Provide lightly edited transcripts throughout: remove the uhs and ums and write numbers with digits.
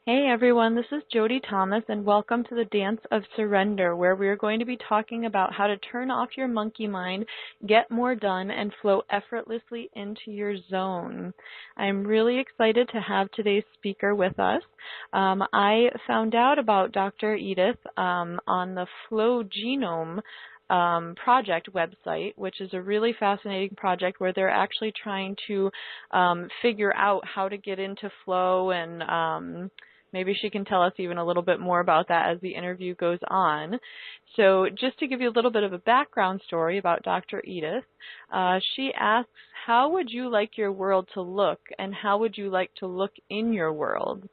Hey everyone, this is Jody Thomas and welcome to the Dance of Surrender, where we are going to be talking about how to turn off your monkey mind, get more done, and flow effortlessly into your zone. I'm really excited to have today's speaker with us. I found out about Dr. Edythe on the Flow Genome project website, which is a really fascinating project where they're actually trying to figure out how to get into flow, and maybe she can tell us even a little bit more about that as the interview goes on. So just to give you a little bit of a background story about Dr. Edythe, she asks, how would you like your world to look, and how would you like to look in your world?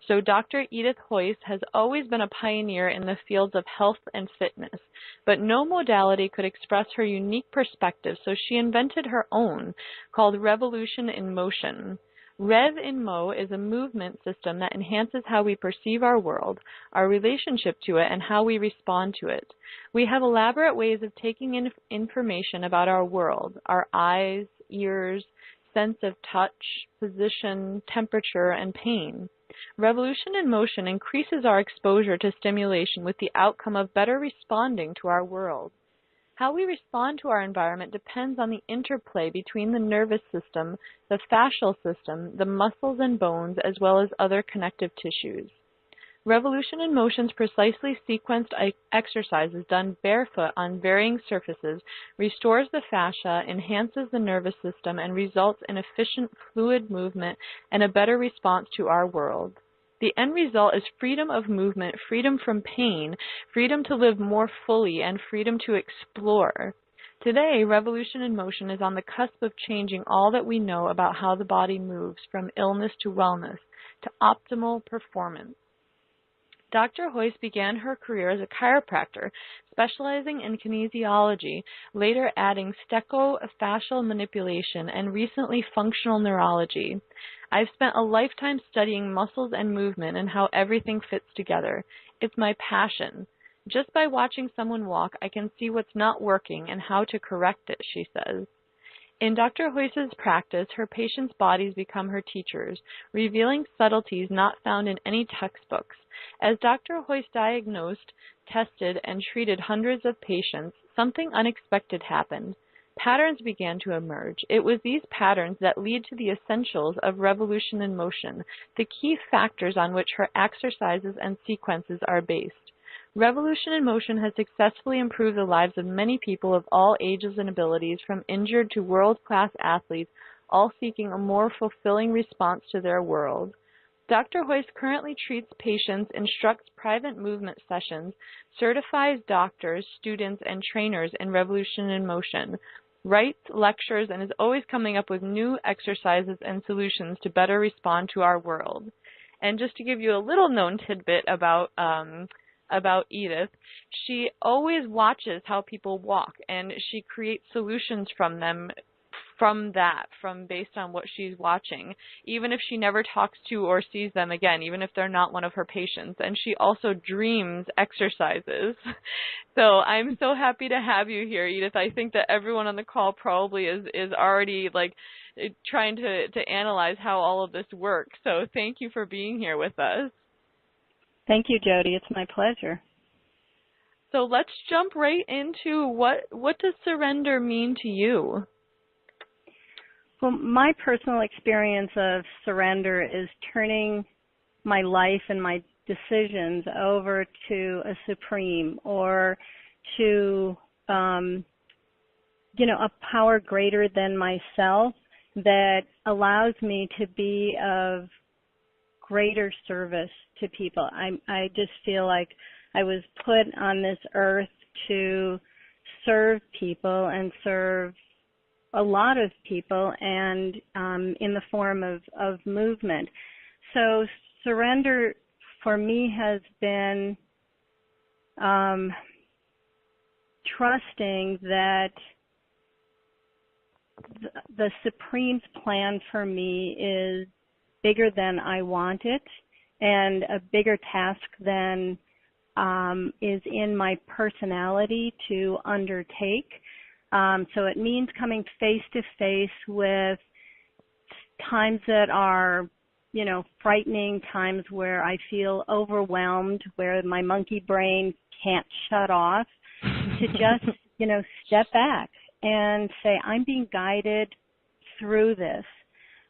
So Dr. Edythe Heus has always been a pioneer in the fields of health and fitness, but no modality could express her unique perspective, so she invented her own, called Revolution in Motion. Rev in Mo is a movement system that enhances how we perceive our world, our relationship to it, and how we respond to it. We have elaborate ways of taking in information about our world, our eyes, ears, sense of touch, position, temperature, and pain. Revolution in Motion increases our exposure to stimulation with the outcome of better responding to our world. How we respond to our environment depends on the interplay between the nervous system, the fascial system, the muscles and bones, as well as other connective tissues. Revolution in Motion's precisely sequenced exercises done barefoot on varying surfaces restores the fascia, enhances the nervous system, and results in efficient fluid movement and a better response to our world. The end result is freedom of movement, freedom from pain, freedom to live more fully, and freedom to explore. Today, Revolution in Motion is on the cusp of changing all that we know about how the body moves, from illness to wellness, to optimal performance. Dr. Heus began her career as a chiropractor, specializing in kinesiology, later adding stechofascial manipulation, and recently functional neurology. I've spent a lifetime studying muscles and movement and how everything fits together. It's my passion. Just by watching someone walk, I can see what's not working and how to correct it, she says. In Dr. Heus's practice, her patients' bodies become her teachers, revealing subtleties not found in any textbooks. As Dr. Heus diagnosed, tested, and treated hundreds of patients, something unexpected happened. Patterns began to emerge. It was these patterns that lead to the essentials of Revolution in Motion, the key factors on which her exercises and sequences are based. Revolution in Motion has successfully improved the lives of many people of all ages and abilities, from injured to world-class athletes, all seeking a more fulfilling response to their world. Dr. Heus currently treats patients, instructs private movement sessions, certifies doctors, students, and trainers in Revolution in Motion, writes lectures, and is always coming up with new exercises and solutions to better respond to our world. And just to give you a little known tidbit about Edythe, she always watches how people walk, and she creates solutions from them, based on what she's watching, even if she never talks to or sees them again, even if they're not one of her patients. And she also dreams exercises. So I'm so happy to have you here, Edythe. I think that everyone on the call probably is already like trying to analyze how all of this works. So thank you for being here with us. Thank you, Jody. It's my pleasure. So let's jump right into what does surrender mean to you? Well, my personal experience of surrender is turning my life and my decisions over to a supreme, or to, a power greater than myself that allows me to be of greater service to people. I just feel like I was put on this earth to serve people and serve a lot of people, and in the form of movement. So surrender for me has been trusting that the Supreme's plan for me is bigger than I want it, and a bigger task than is in my personality to undertake. So it means coming face to face with times that are frightening times where I feel overwhelmed, where my monkey brain can't shut off, to just, step back and say, I'm being guided through this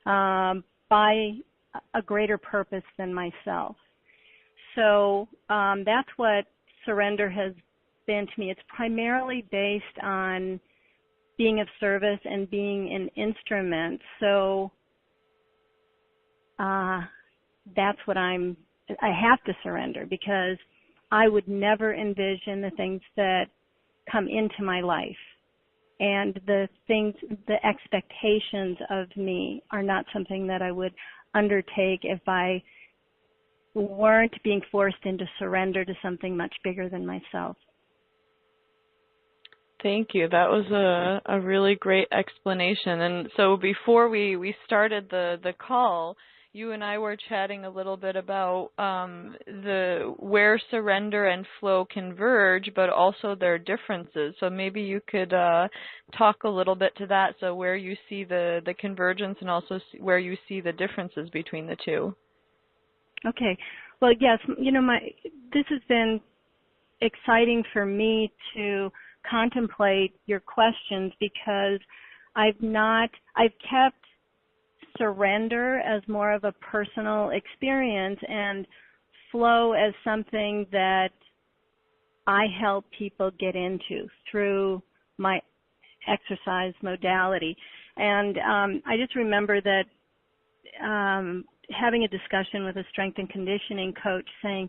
by a greater purpose than myself. So that's what surrender has been to me. It's primarily based on being of service and being an instrument. So that's what I have to surrender, because I would never envision the things that come into my life. And the expectations of me are not something that I would undertake if I weren't being forced into surrender to something much bigger than myself. Thank you. That was a really great explanation. And so before we started the call, you and I were chatting a little bit about where surrender and flow converge, but also their differences. So maybe you could talk a little bit to that. So where you see the convergence, and also where you see the differences between the two. Okay. Well, yes. This has been exciting for me to contemplate your questions, because I've kept surrender as more of a personal experience, and flow as something that I help people get into through my exercise modality. And I just remember that having a discussion with a strength and conditioning coach saying,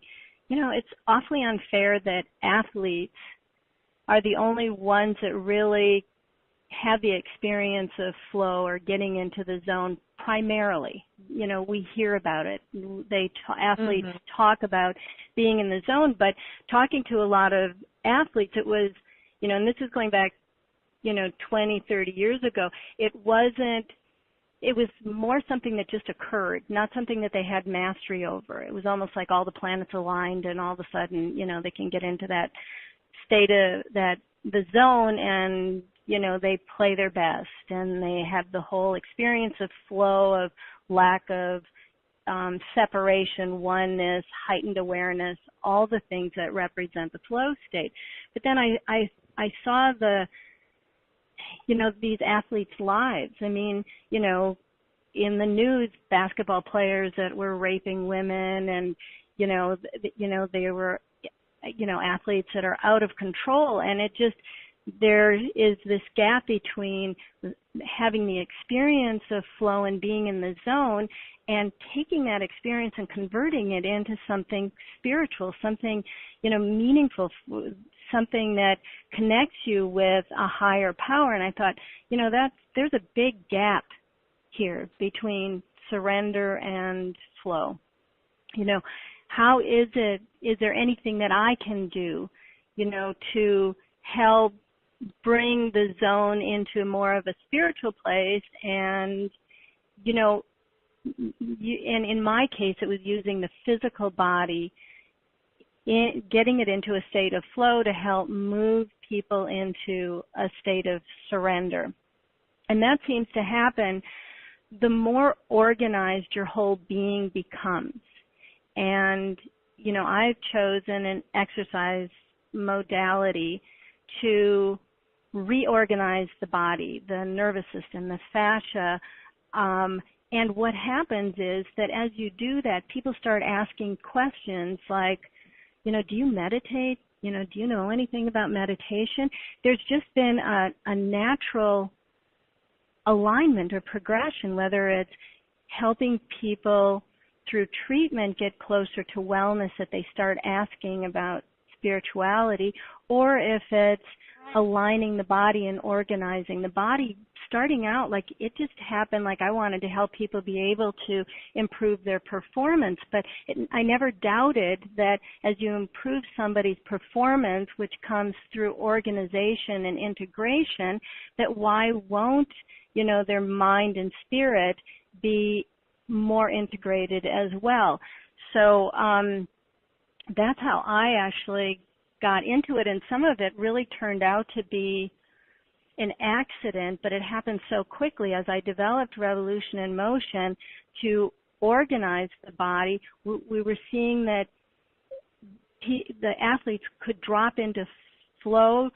it's awfully unfair that athletes are the only ones that really have the experience of flow or getting into the zone primarily. We hear about it. Athletes talk about being in the zone, but talking to a lot of athletes, it was, and this is going back, 20, 30 years ago, it was more something that just occurred, not something that they had mastery over. It was almost like all the planets aligned, and all of a sudden, they can get into that state of the zone, and they play their best, and they have the whole experience of flow, of lack of separation, oneness, heightened awareness, all the things that represent the flow state. But then I saw these athletes' lives. I mean, in the news, basketball players that were raping women, and they were athletes that are out of control, and there is this gap between having the experience of flow and being in the zone, and taking that experience and converting it into something spiritual, something, meaningful, something that connects you with a higher power. And I thought, there's a big gap here between surrender and flow. How is there anything that I can do, to help bring the zone into more of a spiritual place? And, and in my case, it was using the physical body, getting it into a state of flow to help move people into a state of surrender. And that seems to happen the more organized your whole being becomes. And, I've chosen an exercise modality to reorganize the body, the nervous system, the fascia. And what happens is that as you do that, people start asking questions like, do you meditate? Do you know anything about meditation? There's just been a natural alignment or progression, whether it's helping people through treatment get closer to wellness, that they start asking about spirituality, or if it's aligning the body and organizing the body. Starting out, like, it just happened, like I wanted to help people be able to improve their performance, but I never doubted that as you improve somebody's performance, which comes through organization and integration, that why won't, their mind and spirit be more integrated as well. So that's how I actually got into it, and some of it really turned out to be an accident, but it happened so quickly as I developed Revolution in Motion to organize the body, we were seeing that the athletes could drop into flow,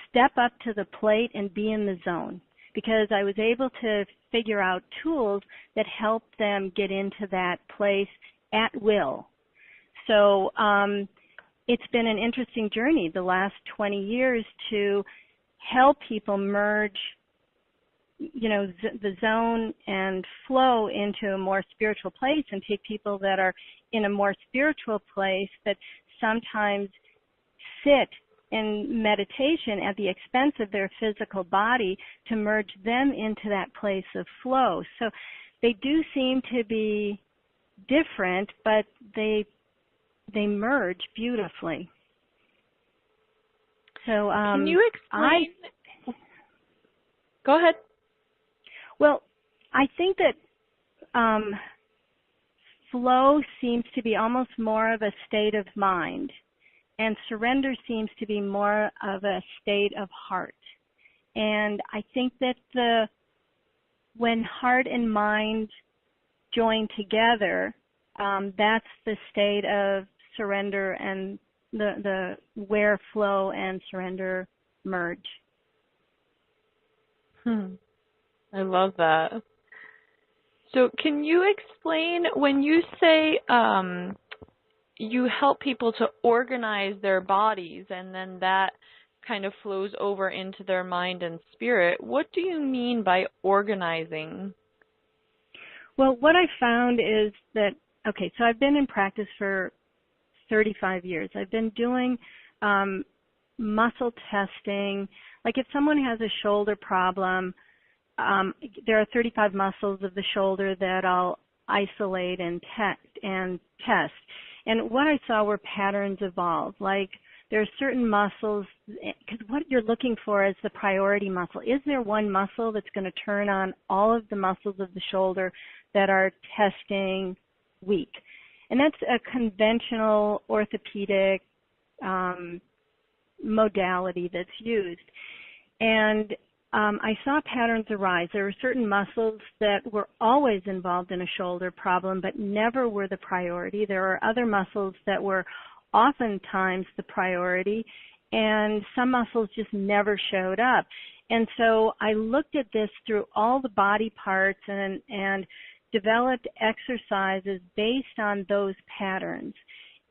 step up to the plate, and be in the zone, because I was able to figure out tools that helped them get into that place at will. So it's been an interesting journey the last 20 years to help people merge, the zone and flow into a more spiritual place, and take people that are in a more spiritual place that sometimes sit in meditation at the expense of their physical body to merge them into that place of flow. So they do seem to be different, but they merge beautifully. So can you explain? Go ahead. Well, I think that flow seems to be almost more of a state of mind, and surrender seems to be more of a state of heart. And I think that when heart and mind join together, that's the state of surrender, and the where flow and surrender merge. I love that. So can you explain, when you say you help people to organize their bodies and then that kind of flows over into their mind and spirit, what do you mean by organizing? Well, what I found is that, so I've been in practice for 35 years. I've been doing muscle testing. Like if someone has a shoulder problem, there are 35 muscles of the shoulder that I'll isolate and test. And what I saw were patterns evolve. Like there are certain muscles, because what you're looking for is the priority muscle. Is there one muscle that's going to turn on all of the muscles of the shoulder that are testing weak? And that's a conventional orthopedic modality that's used. And I saw patterns arise. There were certain muscles that were always involved in a shoulder problem, but never were the priority. There are other muscles that were oftentimes the priority, and some muscles just never showed up. And so I looked at this through all the body parts and developed exercises based on those patterns.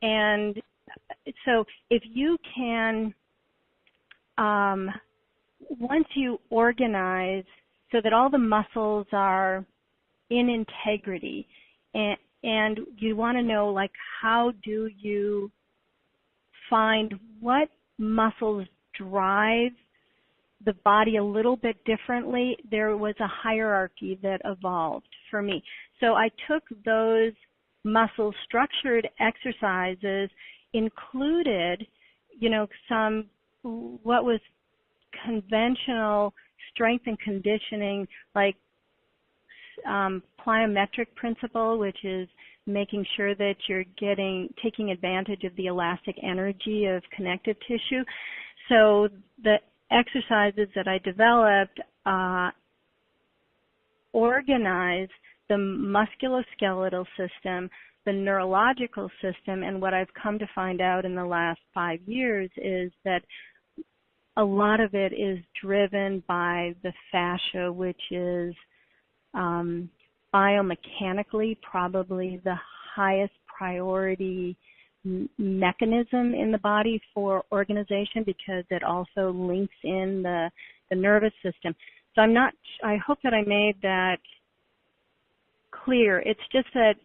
And so if you can, once you organize so that all the muscles are in integrity, and you want to know, like, how do you find what muscles drive the body a little bit differently, there was a hierarchy that evolved for me. So I took those muscle structured exercises, included, some what was conventional strength and conditioning, like plyometric principle, which is making sure that you're taking advantage of the elastic energy of connective tissue. So the exercises that I developed organize the musculoskeletal system, the neurological system, and what I've come to find out in the last 5 years is that a lot of it is driven by the fascia, which is biomechanically probably the highest priority mechanism in the body for organization, because it also links in the nervous system. So I hope that I made that clear. It's just that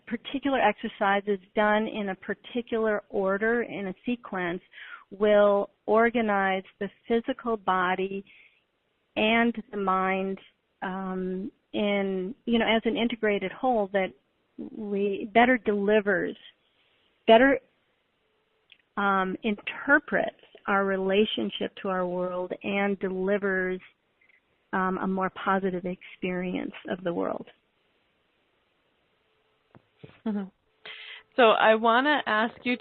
particular exercises done in a particular order, in a sequence, will organize the physical body and the mind as an integrated whole that better interprets our relationship to our world and delivers a more positive experience of the world. Mm-hmm. So I want to ask you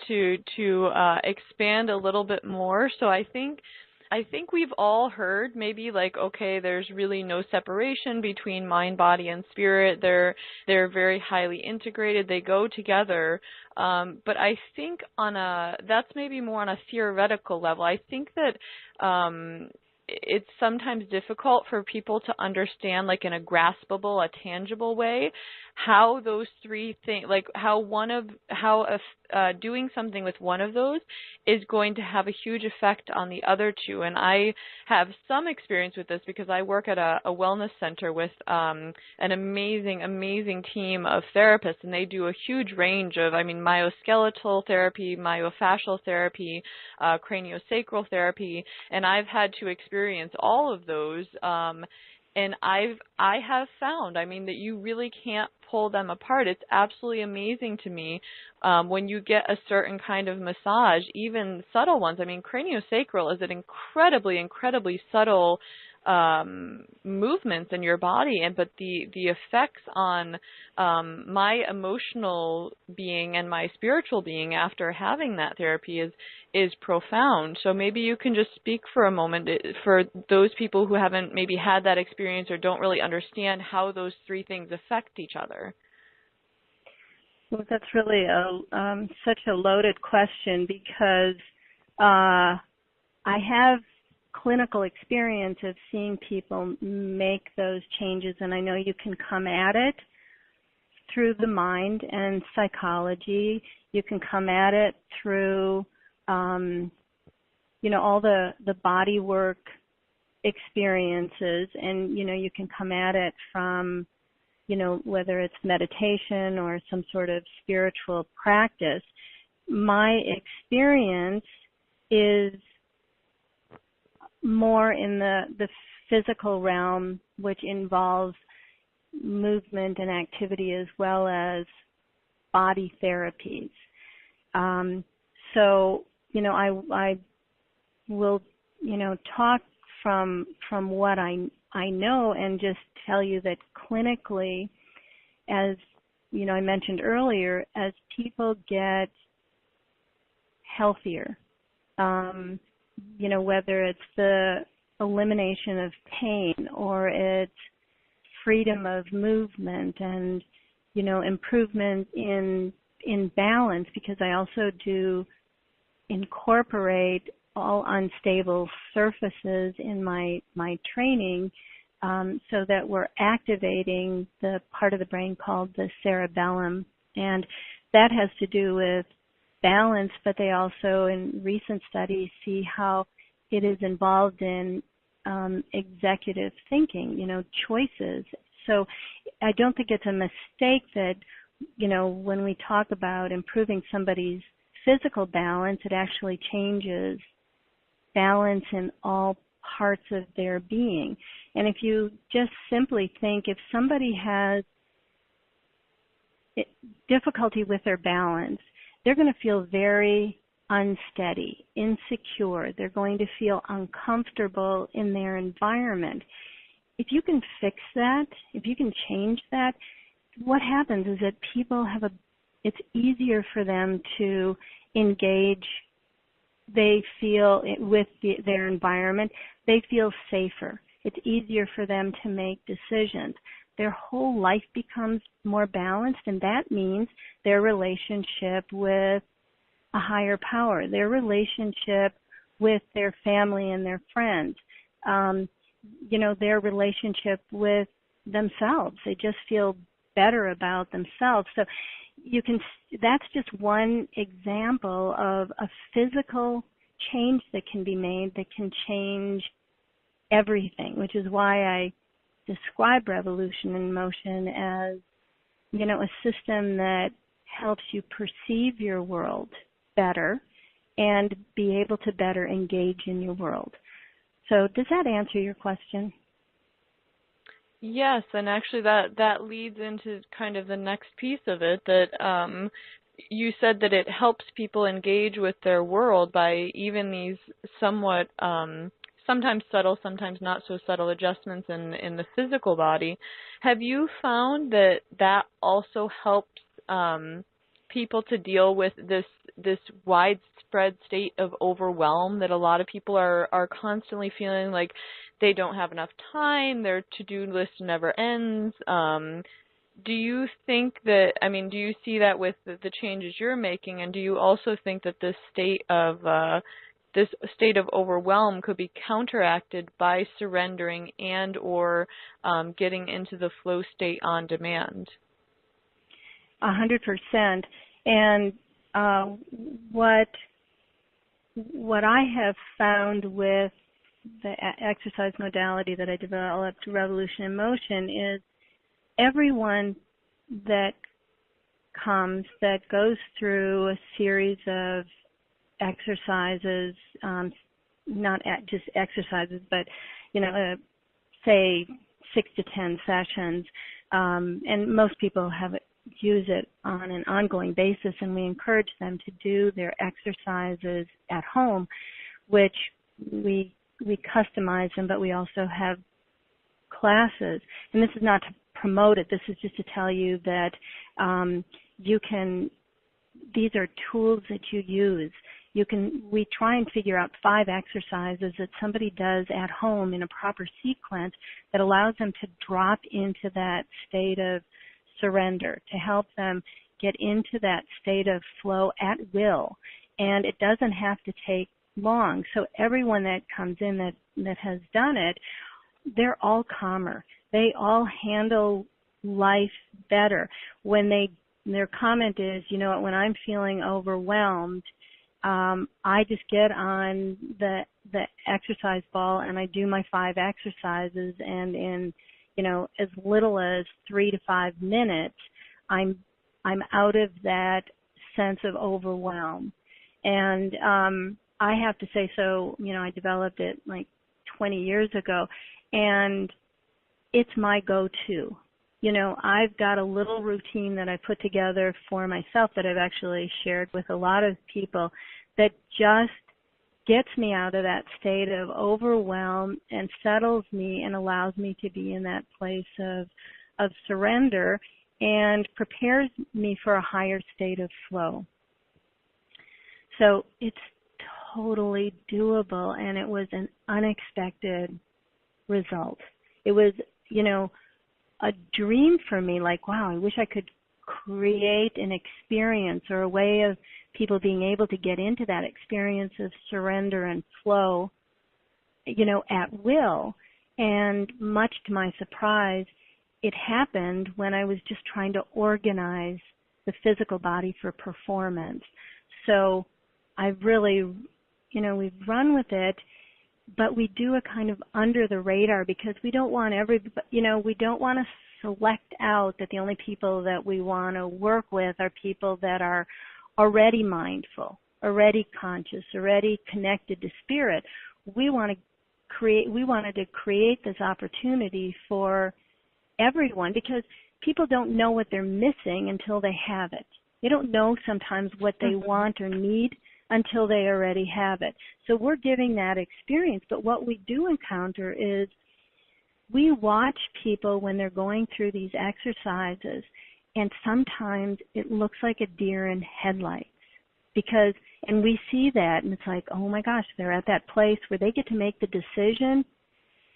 to expand a little bit more. So I think I think we've all heard maybe like, okay, there's really no separation between mind, body, and spirit. They're very highly integrated. They go together. But I think that's maybe more on a theoretical level. I think that it's sometimes difficult for people to understand, like in a graspable, a tangible way, how those three things, like doing something with one of those is going to have a huge effect on the other two. And I have some experience with this because I work at a wellness center with an amazing team of therapists, and they do a huge range of, myoskeletal therapy, myofascial therapy, craniosacral therapy, and I've had to experience all of those. And I have found, that you really can't pull them apart. It's absolutely amazing to me when you get a certain kind of massage, even subtle ones. Craniosacral is an incredibly subtle movements in your body, but the effects on my emotional being and my spiritual being after having that therapy is profound. So maybe you can just speak for a moment for those people who haven't maybe had that experience or don't really understand how those three things affect each other. Well, that's really such a loaded question because I have clinical experience of seeing people make those changes, and I know you can come at it through the mind and psychology. You can come at it through, all the body work experiences, and, you can come at it from, whether it's meditation or some sort of spiritual practice. My experience is more in the physical realm, which involves movement and activity as well as body therapies. So, I will, talk from what I know and just tell you that clinically, as, I mentioned earlier, as people get healthier, whether it's the elimination of pain or it's freedom of movement and, improvement in balance, because I also do incorporate all unstable surfaces in my training, so that we're activating the part of the brain called the cerebellum. And that has to do with balance, but they also, in recent studies, see how it is involved in executive thinking, choices. So I don't think it's a mistake that, when we talk about improving somebody's physical balance, it actually changes balance in all parts of their being. And if you just simply think, if somebody has difficulty with their balance, they're going to feel very unsteady, insecure. They're going to feel uncomfortable in their environment. If you can fix that, if you can change that, what happens is that people it's easier for them to engage. They feel with their environment, they feel safer. It's easier for them to make decisions. Their whole life becomes more balanced, and that means their relationship with a higher power, their relationship with their family and their friends, their relationship with themselves. They just feel better about themselves. So that's just one example of a physical change that can be made that can change everything, which is why I describe Revolution in Motion as, a system that helps you perceive your world better and be able to better engage in your world. So does that answer your question? Yes, and actually that leads into kind of the next piece of it, that you said that it helps people engage with their world by even these somewhat sometimes subtle, sometimes not so subtle adjustments in the physical body. Have you found that also helps people to deal with this widespread state of overwhelm that a lot of people are constantly feeling like they don't have enough time, their to-do list never ends. Do you think that, I mean, do you see that with the changes you're making, and do you also think that this state of overwhelm could be counteracted by surrendering and or getting into the flow state on demand? 100%. And what I have found with the exercise modality that I developed, Revolution in Motion, is everyone that comes, that goes through a series of exercises, not just exercises, but, say 6 to 10 sessions, and most people use it on an ongoing basis, and we encourage them to do their exercises at home, which we customize them, but we also have classes. And this is not to promote it. This is just to tell you that these are tools that you use. We try and figure out 5 exercises that somebody does at home in a proper sequence that allows them to drop into that state of surrender, to help them get into that state of flow at will. And it doesn't have to take long. So everyone that comes in that has done it, they're all calmer. They all handle life better. When their comment is, when I'm feeling overwhelmed, I just get on the exercise ball and I do my 5 exercises, and in as little as 3 to 5 minutes, I'm out of that sense of overwhelm. And I have to say, so I developed it like 20 years ago, and it's my go-to. I've got a little routine that I put together for myself that I've actually shared with a lot of people that just gets me out of that state of overwhelm and settles me and allows me to be in that place of surrender and prepares me for a higher state of flow. So it's totally doable, and it was an unexpected result. It was, a dream for me, like, wow, I wish I could create an experience or a way of people being able to get into that experience of surrender and flow, at will. And much to my surprise, it happened when I was just trying to organize the physical body for performance. So I've really, we've run with it, but we do it kind of under the radar because we don't want we don't want to select out that the only people that we want to work with are people that are already mindful, already conscious, already connected to spirit. We wanted to create this opportunity for everyone because people don't know what they're missing until they have it. They don't know sometimes what they want or need until they already have it. So we're giving that experience, but what we do encounter is we watch people when they're going through these exercises, and sometimes it looks like a deer in headlights and we see that, and it's like, oh my gosh, they're at that place where they get to make the decision,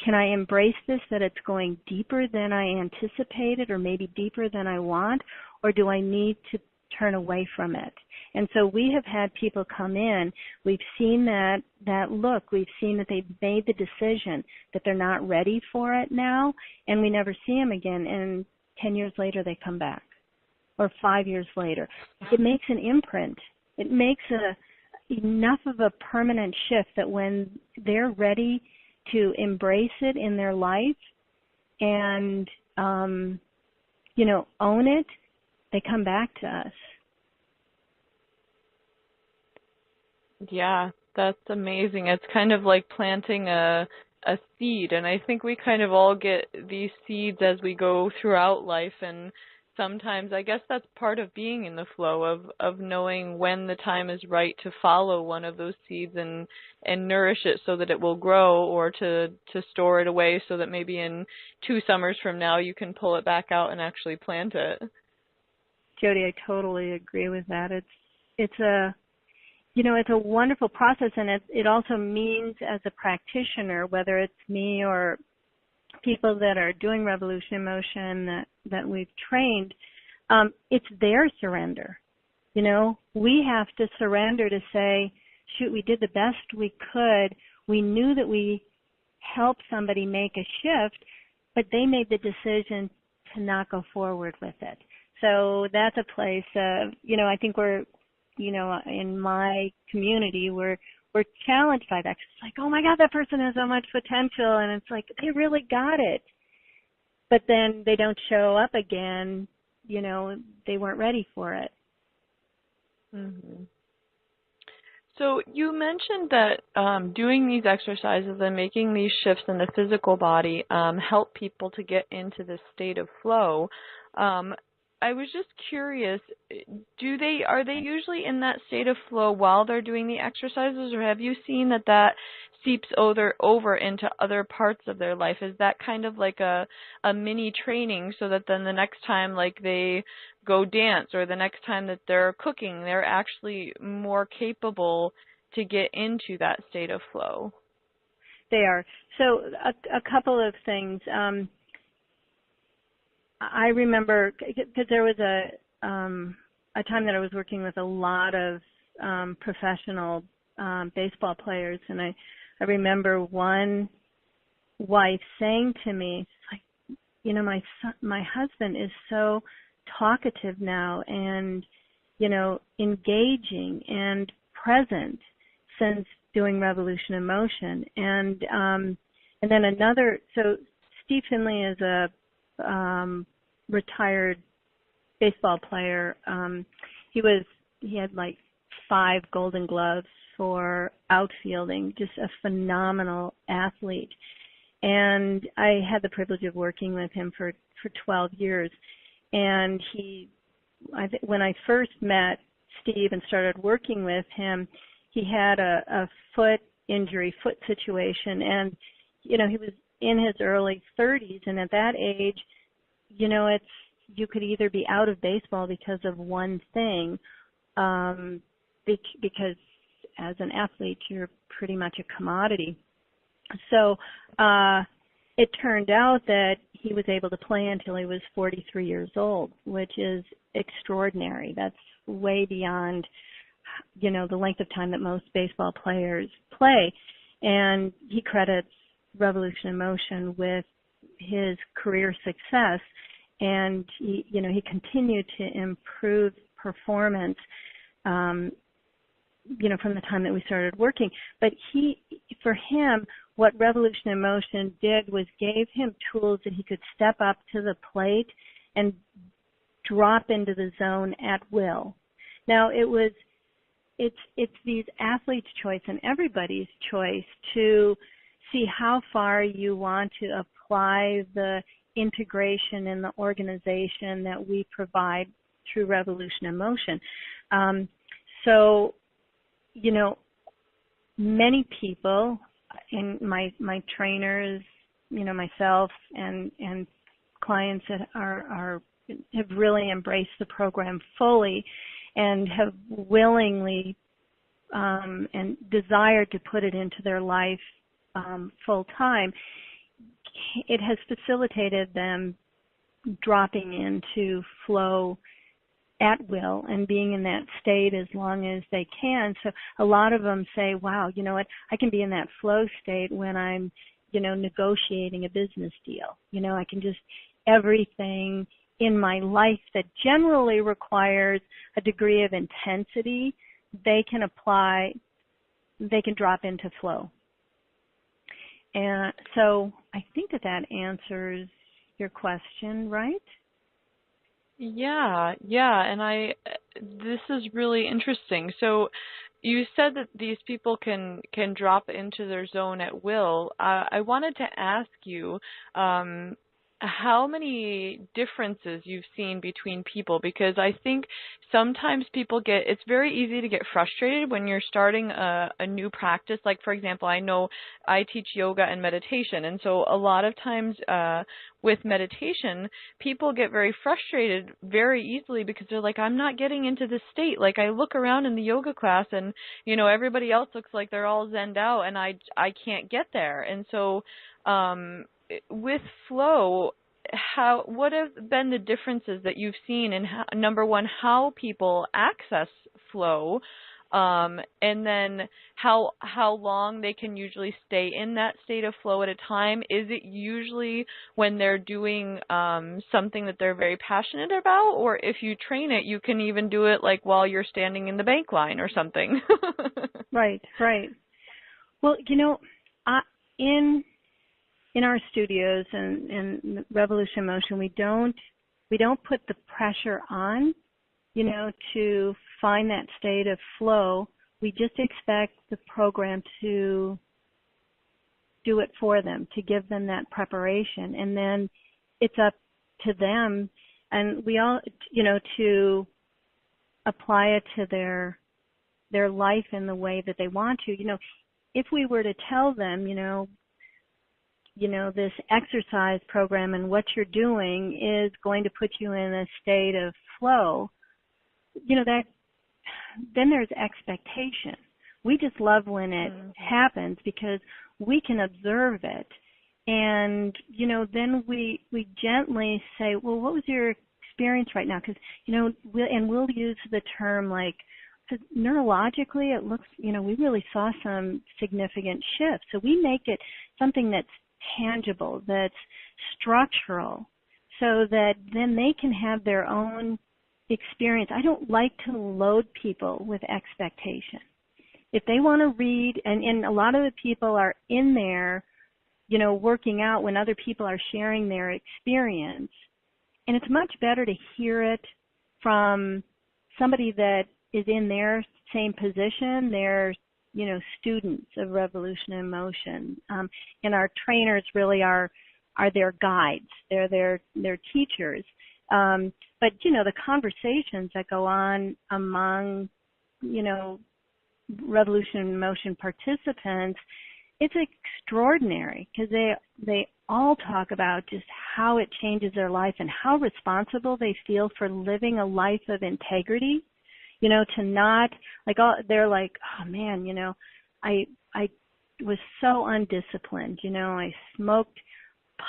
can I embrace this, that it's going deeper than I anticipated or maybe deeper than I want, or do I need to turn away from it? And so we have had people come in, we've seen that look, we've seen that they've made the decision that they're not ready for it now, and we never see them again, and 10 years later they come back, or 5 years later. It makes an imprint. It makes enough of a permanent shift that when they're ready to embrace it in their life and, own it, they come back to us. Yeah, that's amazing. It's kind of like planting a seed, and I think we kind of all get these seeds as we go throughout life, and sometimes I guess that's part of being in the flow of knowing when the time is right to follow one of those seeds and nourish it so that it will grow, or to store it away so that maybe in 2 summers from now you can pull it back out and actually plant it. Jody, I totally agree with that. It's a it's a wonderful process, and it also means as a practitioner, whether it's me or people that are doing revolution in motion that we've trained, it's their surrender. We have to surrender to say, shoot, we did the best we could. We knew that we helped somebody make a shift, but they made the decision to not go forward with it. So that's a place of, I think we're, in my community, we're challenged by that. It's like, oh my God, that person has so much potential, and it's like, they really got it. But then they don't show up again, they weren't ready for it. Mm-hmm. So you mentioned that doing these exercises and making these shifts in the physical body help people to get into this state of flow. I was just curious, are they usually in that state of flow while they're doing the exercises, or have you seen that seeps over into other parts of their life? Is that kind of like a mini training, so that then the next time like they go dance or the next time that they're cooking, they're actually more capable to get into that state of flow? They are. So a couple of things. I remember, because there was a time that I was working with a lot of professional baseball players, and I remember one wife saying to me, like, my husband is so talkative now and, engaging and present since doing Revolution in Motion. And then so Steve Finley is a retired baseball player. He had like 5 Golden Gloves for outfielding, just a phenomenal athlete. And I had the privilege of working with him for 12 years. And when I first met Steve and started working with him, he had a foot situation, and he was in his early 30s, and at that age, you could either be out of baseball because of one thing, because as an athlete, you're pretty much a commodity. So it turned out that he was able to play until he was 43 years old, which is extraordinary. That's way beyond, the length of time that most baseball players play. And he credits Revolution in Motion with his career success, and he continued to improve performance, from the time that we started working. But for him, what Revolution in Motion did was gave him tools that he could step up to the plate and drop into the zone at will. Now it's these athletes' choice and everybody's choice to see how far you want to apply the integration in the organization that we provide through Revolution in Motion. So, many people, in my trainers, myself and clients that have really embraced the program fully and have willingly and desired to put it into their life full time, it has facilitated them dropping into flow at will and being in that state as long as they can. So a lot of them say, wow, you know what, I can be in that flow state when I'm, negotiating a business deal. I can just, everything in my life that generally requires a degree of intensity, they can drop into flow. And so I think that answers your question, right? Yeah, and this is really interesting. So you said that these people can drop into their zone at will. I wanted to ask you, how many differences you've seen between people, because I think sometimes it's very easy to get frustrated when you're starting a new practice. Like, for example, I know I teach yoga and meditation, and so a lot of times with meditation, people get very frustrated very easily because they're like, I'm not getting into this state. Like, I look around in the yoga class and, everybody else looks like they're all zenned out and I can't get there. And so with flow, what have been the differences that you've seen in number one, how people access flow, and then how long they can usually stay in that state of flow at a time? Is it usually when they're doing something that they're very passionate about, or if you train it, you can even do it like while you're standing in the bank line or something? Right, right. Well, in our studios and Revolution Motion, we don't put the pressure on, to find that state of flow. We just expect the program to do it for them, to give them that preparation, and then it's up to them, and we all, to apply it to their life in the way that they want to. If we were to tell them, this exercise program and what you're doing is going to put you in a state of flow, that then there's expectation. We just love when it happens because we can observe it. And, then we gently say, well, what was your experience right now? Because, we'll use the term like, because neurologically it looks, we really saw some significant shifts. So we make it something that's tangible, that's structural, so that then they can have their own experience. I don't like to load people with expectation. If they want to read, and a lot of the people are in there, working out when other people are sharing their experience, and it's much better to hear it from somebody that is in their same position. They're students of Revolution in Motion, and our trainers really are their guides. They're their teachers. But the conversations that go on among Revolution in Motion participants, it's extraordinary because they all talk about just how it changes their life and how responsible they feel for living a life of integrity. To not, they're like, oh man, I was so undisciplined. I smoked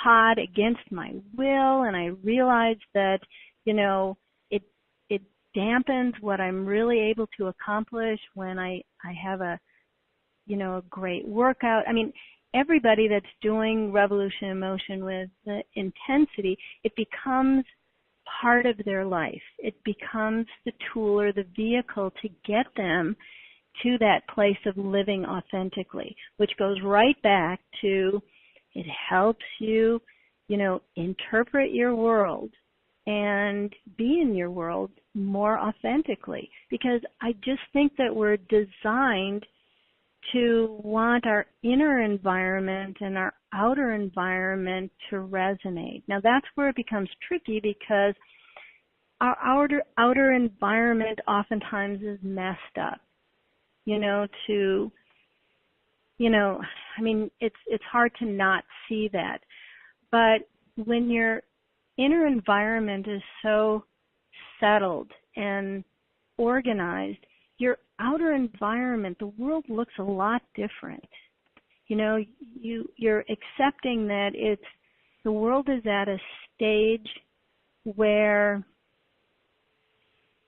pot against my will, and I realized that, it dampens what I'm really able to accomplish when I have a great workout. I mean, everybody that's doing Revolution in Motion with the intensity, it becomes part of their life. It becomes the tool or the vehicle to get them to that place of living authentically, which goes right back to, it helps you, interpret your world and be in your world more authentically. Because I just think that we're designed to want our inner environment and our outer environment to resonate. Now that's where it becomes tricky because our outer environment oftentimes is messed up. It's hard to not see that. But when your inner environment is so settled and organized, your outer environment, the world looks a lot different. You're accepting that the world is at a stage where,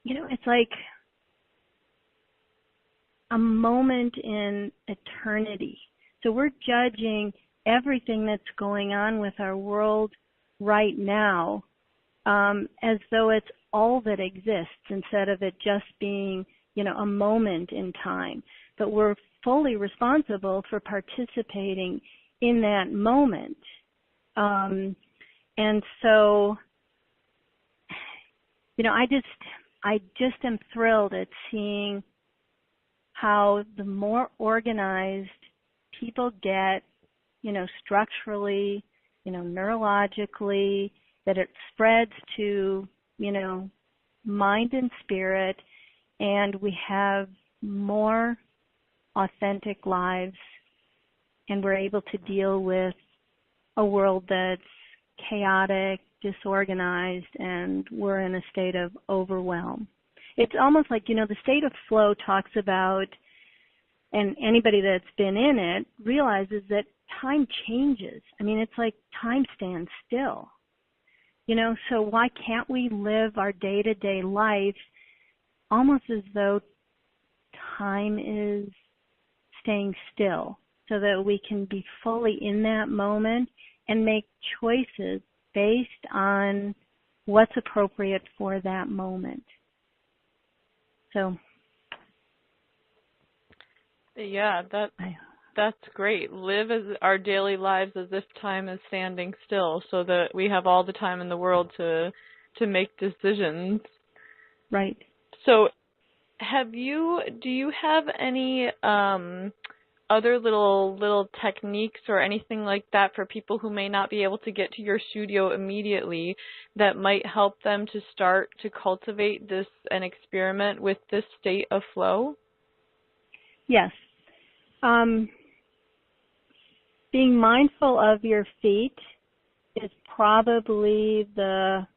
it's like a moment in eternity. So we're judging everything that's going on with our world right now as though it's all that exists, instead of it just being, a moment in time. But we're fully responsible for participating in that moment. And so, I just am thrilled at seeing how the more organized people get, structurally, neurologically, that it spreads to, mind and spirit, and we have more authentic lives, and we're able to deal with a world that's chaotic, disorganized, and we're in a state of overwhelm. It's almost like, the state of flow talks about, and anybody that's been in it realizes that time changes. I mean, it's like time stands still. So why can't we live our day-to-day life almost as though time is staying still, so that we can be fully in that moment and make choices based on what's appropriate for that moment. So, yeah, that's great. Live as our daily lives as if time is standing still, so that we have all the time in the world to make decisions. Right. So, do you have any other little techniques or anything like that for people who may not be able to get to your studio immediately that might help them to start to cultivate this and experiment with this state of flow? Yes. Being mindful of your feet is probably the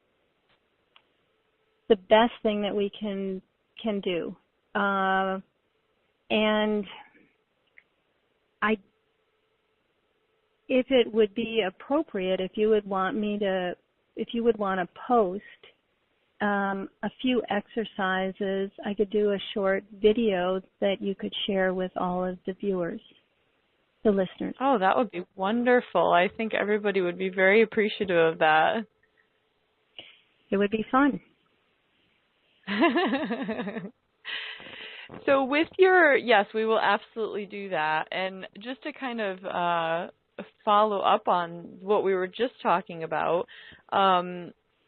best thing that we can do. And if it would be appropriate, if you would want to post a few exercises, I could do a short video that you could share with all of the viewers, the listeners. Oh, that would be wonderful. I think everybody would be very appreciative of that. It would be fun. So yes, we will absolutely do that. And just to kind of follow up on what we were just talking about,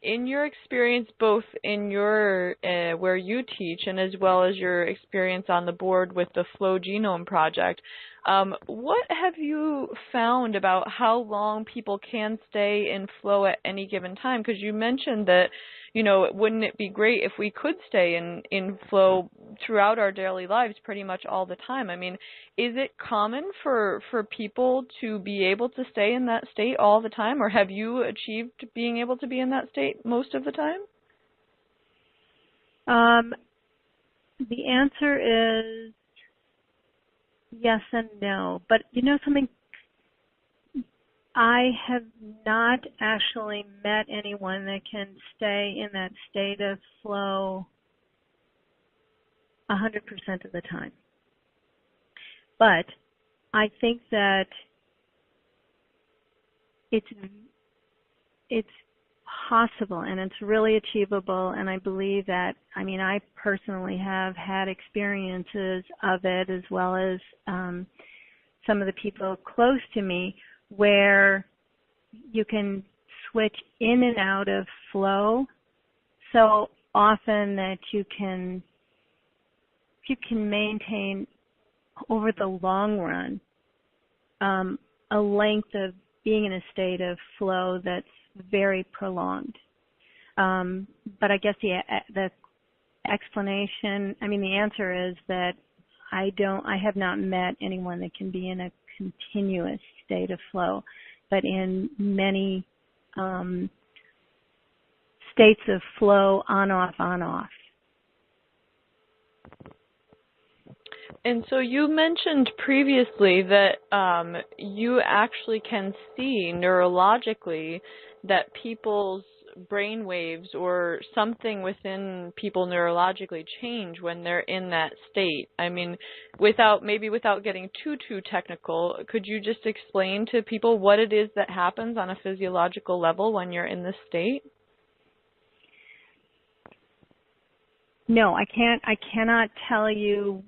in your experience, both in your where you teach and as well as your experience on the board with the Flow Genome Project, what have you found about how long people can stay in flow at any given time? Because you mentioned that, wouldn't it be great if we could stay in flow throughout our daily lives pretty much all the time? I mean, is it common for people to be able to stay in that state all the time, or have you achieved being able to be in that state most of the time? The answer is yes and no. But something, I have not actually met anyone that can stay in that state of flow 100% of the time. But I think that it's possible and it's really achievable, and I believe that, I personally have had experiences of it, as well as some of the people close to me, where you can switch in and out of flow so often that you can maintain over the long run a length of being in a state of flow that's very prolonged. But I guess the explanation, the answer is that I have not met anyone that can be in a continuous state of flow, but in many states of flow, on, off, on, off. And so you mentioned previously that you actually can see neurologically that people's brain waves or something within people neurologically change when they're in that state. Without getting too technical, could you just explain to people what it is that happens on a physiological level when you're in this state? No, I cannot tell you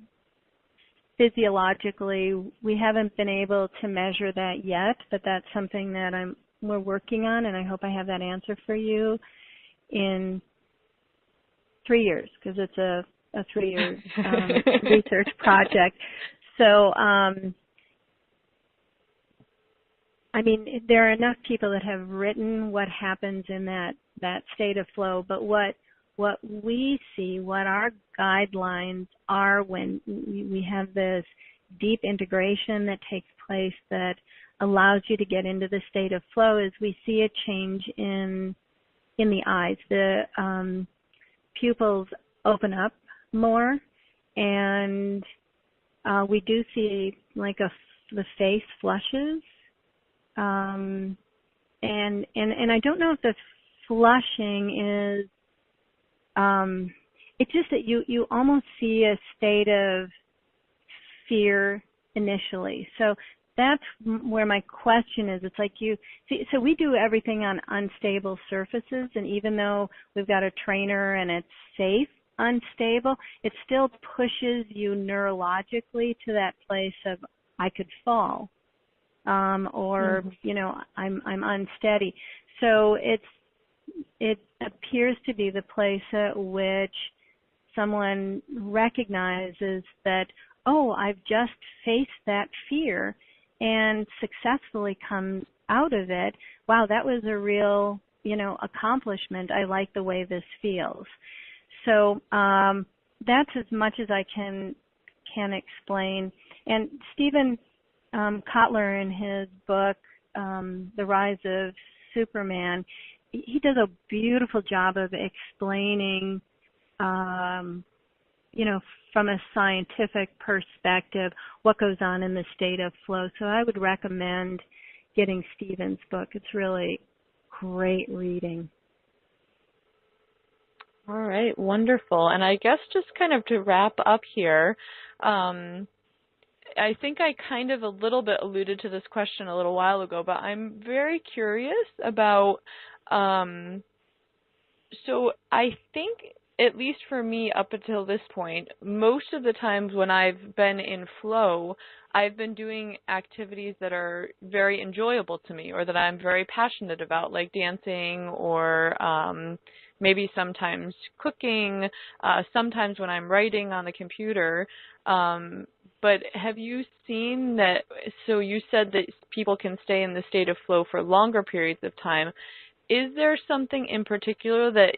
physiologically. We haven't been able to measure that yet, but that's something that we're working on, and I hope I have that answer for you in 3 years, because it's a 3-year research project. So I mean, there are enough people that have written what happens in that state of flow, but what we see, what our guidelines are when we have this deep integration that takes place that allows you to get into the state of flow, is we see a change in the eyes. The pupils open up more, and we do see like the face flushes. And I don't know if the flushing is, it's just that you almost see a state of fear initially. So that's where my question is. It's like so we do everything on unstable surfaces, and even though we've got a trainer and it's safe, unstable, it still pushes you neurologically to that place of I could fall. Or I'm unsteady. So it appears to be the place at which someone recognizes that, oh, I've just faced that fear and successfully come out of it. Wow, that was a real, accomplishment. I like the way this feels. So that's as much as I can explain. And Stephen Kotler, in his book, The Rise of Superman, he does a beautiful job of explaining, from a scientific perspective, what goes on in the state of flow. So I would recommend getting Stephen's book. It's really great reading. All right, wonderful. And I guess just kind of to wrap up here, I think I kind of a little bit alluded to this question a little while ago, but I'm very curious about, so I think, at least for me up until this point, most of the times when I've been in flow, I've been doing activities that are very enjoyable to me or that I'm very passionate about, like dancing or maybe sometimes cooking, sometimes when I'm writing on the computer. But have you seen that, so you said that people can stay in the state of flow for longer periods of time. Is there something in particular that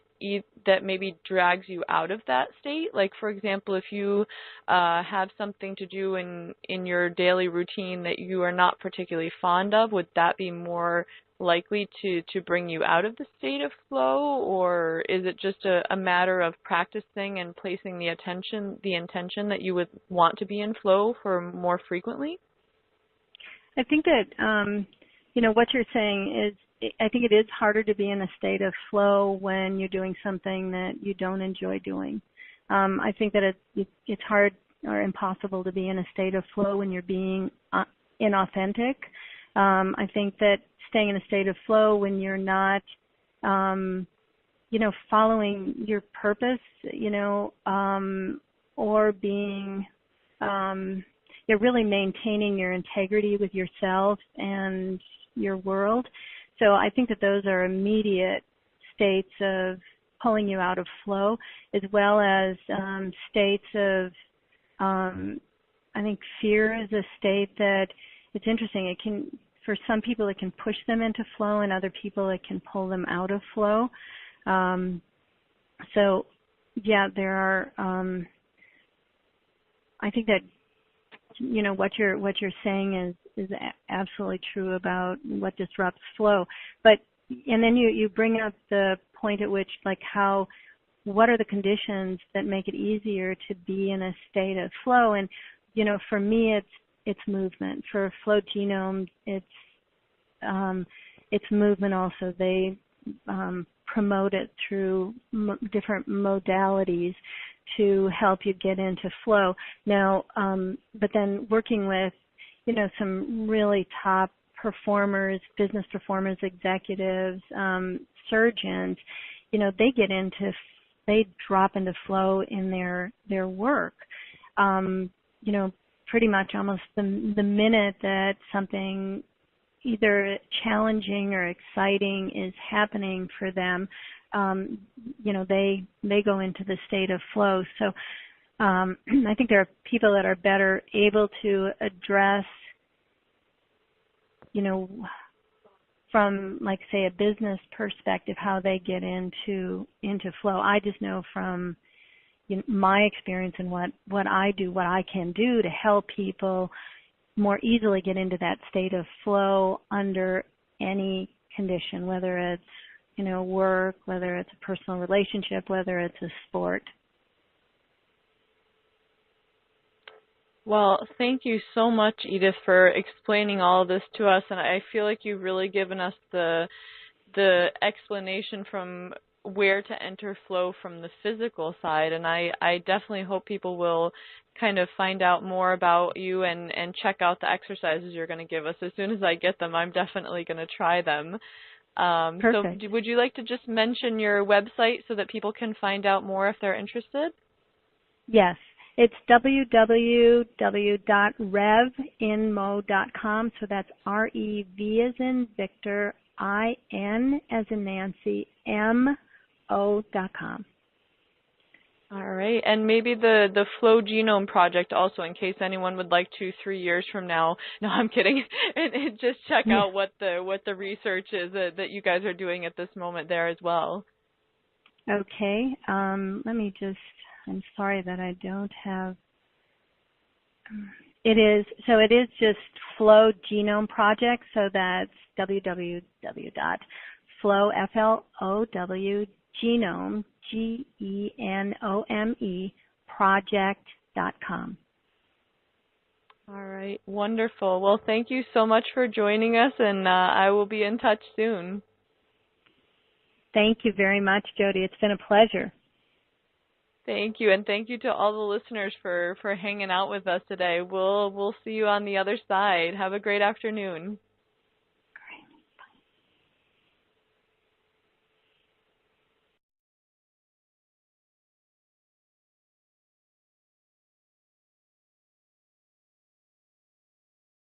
maybe drags you out of that state? Like, for example, if you have something to do in your daily routine that you are not particularly fond of, would that be more likely to bring you out of the state of flow? Or is it just a matter of practicing and placing the intention that you would want to be in flow for more frequently? I think that, what you're saying is, I think it is harder to be in a state of flow when you're doing something that you don't enjoy doing. I think that it's hard or impossible to be in a state of flow when you're being inauthentic. I think that staying in a state of flow when you're not, following your purpose, or being, you're really maintaining your integrity with yourself and your world. So I think that those are immediate states of pulling you out of flow, as well as states of, I think fear is a state that, it's interesting, it can, for some people it can push them into flow, and other people it can pull them out of flow. So yeah, there are, I think that, what you're saying is absolutely true about what disrupts flow. But, and then you bring up the point at which, like, what are the conditions that make it easier to be in a state of flow? And, for me, it's movement. For flow genomes, it's movement also. They promote it through different modalities to help you get into flow. Now, but then working with, some really top performers, business performers, executives, surgeons, they drop into flow in their work. Pretty much almost the minute that something either challenging or exciting is happening for them, they go into the state of flow. So I think there are people that are better able to address, from, like, say, a business perspective, how they get into flow. I just know from my experience and what I do, what I can do to help people more easily get into that state of flow under any condition, whether it's, work, whether it's a personal relationship, whether it's a sport. Well, thank you so much, Edythe, for explaining all of this to us, and I feel like you've really given us the explanation from where to enter flow from the physical side, and I definitely hope people will kind of find out more about you and check out the exercises you're going to give us. As soon as I get them, I'm definitely going to try them. Perfect. So would you like to just mention your website so that people can find out more if they're interested? Yes. It's www.revinmo.com. So that's R-E-V as in Victor, I-N as in Nancy, M-O.com. All right, and maybe the Flow Genome Project also, in case anyone would like to 3 years from now. No, I'm kidding. and just check out what the research is that you guys are doing at this moment there as well. Okay. Let me just. I'm sorry that I don't have. It is just Flow Genome Project. So that's www.flow Flow genome GENOME project.com. All right, wonderful. Well, thank you so much for joining us, and I will be in touch soon. Thank you very much, Jody. It's been a pleasure. Thank you, and thank you to all the listeners for hanging out with us today. We'll see you on the other side. Have a great afternoon.